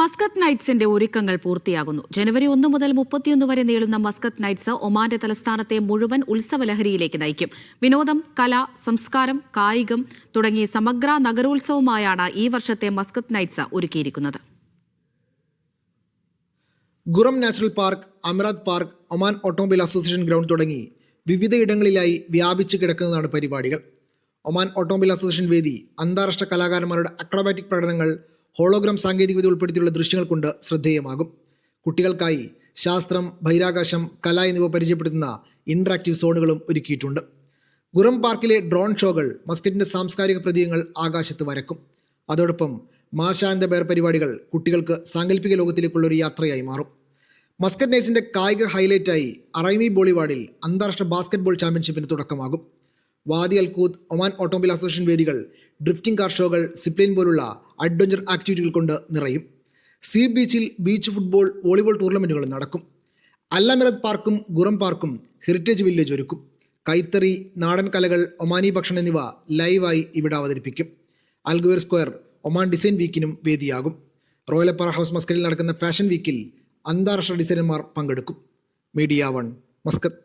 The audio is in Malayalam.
മസ്കത്ത് നൈറ്റ്സിന്റെ ഒരുക്കങ്ങൾ പൂർത്തിയാകുന്നു. ജനുവരി 1 മുതൽ 31 വരെ നീളുന്ന മസ്കത്ത് നൈറ്റ്സ് ഒമാന്റെ തലസ്ഥാനത്തെ മുഴുവൻ ഉത്സവലഹരിയിലേക്ക് നയിക്കും. വിനോദം, കല, സംസ്കാരം, കായികം തുടങ്ങി സമഗ്ര നഗരോത്സവമായാണ് ഈ വർഷത്തെ മസ്കത്ത് നൈറ്റ്സ് ഒരുക്കിയിരിക്കുന്നത്. Qurum national park, Amerat park, Oman automobile association ground തുടങ്ങി വിവിധയിടങ്ങളിലായി വ്യാപിച്ചു കിടക്കുന്നതാണ് പരിപാടികൾ. ഒമാൻ ഓട്ടോമൊബൈൽ അസോസിയേഷൻ വേദി അന്താരാഷ്ട്ര കലാകാരന്മാരുടെ അക്രോബാറ്റിക് പ്രകടനങ്ങൾ ഹോളോഗ്രാം സാങ്കേതികവിദ്യ ഉൾപ്പെടുത്തിയുള്ള ദൃശ്യങ്ങൾ കൊണ്ട് ശ്രദ്ധേയമാകും. കുട്ടികൾക്കായി ശാസ്ത്രം, ബഹിരാകാശം, കല എന്നിവ പരിചയപ്പെടുത്തുന്ന ഇൻട്രാക്റ്റീവ് സോണുകളും ഒരുക്കിയിട്ടുണ്ട്. ഗുറം പാർക്കിലെ ഡ്രോൺ ഷോകൾ മസ്കറ്റിൻ്റെ സാംസ്കാരിക പ്രതീകങ്ങൾ ആകാശത്ത് വരക്കും. അതോടൊപ്പം മാഷ ആൻഡ് ദ ബെയർ പരിപാടികൾ കുട്ടികൾക്ക് സാങ്കല്പിക ലോകത്തിലേക്കുള്ള ഒരു യാത്രയായി മാറും. മസ്കറ്റ് നൈറ്റ്സിൻ്റെ കായിക ഹൈലൈറ്റായി അറൈമി ബോളിവാഡിൽ അന്താരാഷ്ട്ര ബാസ്കറ്റ്ബോൾ ചാമ്പ്യൻഷിപ്പിന് തുടക്കമാകും. വാദി അൽ കൂത്ത്, ഒമാൻ ഓട്ടോമൊബൈൽ അസോസിയേഷൻ വേദികൾ ഡ്രിഫ്റ്റിംഗ് കാർ ഷോകൾ, സിപ്ലൈൻ പോലുള്ള അഡ്വഞ്ചർ ആക്ടിവിറ്റികൾ കൊണ്ട് നിറയും. സീ ബീച്ചിൽ ബീച്ച് ഫുട്ബോൾ, വോളിബോൾ ടൂർണമെൻറ്റുകളും നടക്കും. അല്ലമിറത്ത് പാർക്കും ഗുറം പാർക്കും ഹെറിറ്റേജ് വില്ലേജ് ഒരുക്കും. കൈത്തറി, നാടൻ കലകൾ, ഒമാനി ഭക്ഷണം എന്നിവ ലൈവായി ഇവിടെ അവതരിപ്പിക്കും. അൽഗുവേർ സ്ക്വയർ ഒമാൻ ഡിസൈൻ വീക്കിനും വേദിയാകും. റോയൽ അപ്പർ ഹൗസ് മസ്കറ്റിൽ നടക്കുന്ന ഫാഷൻ വീക്കിൽ അന്താരാഷ്ട്ര ഡിസൈനർമാർ പങ്കെടുക്കും. Media 1 Muscat.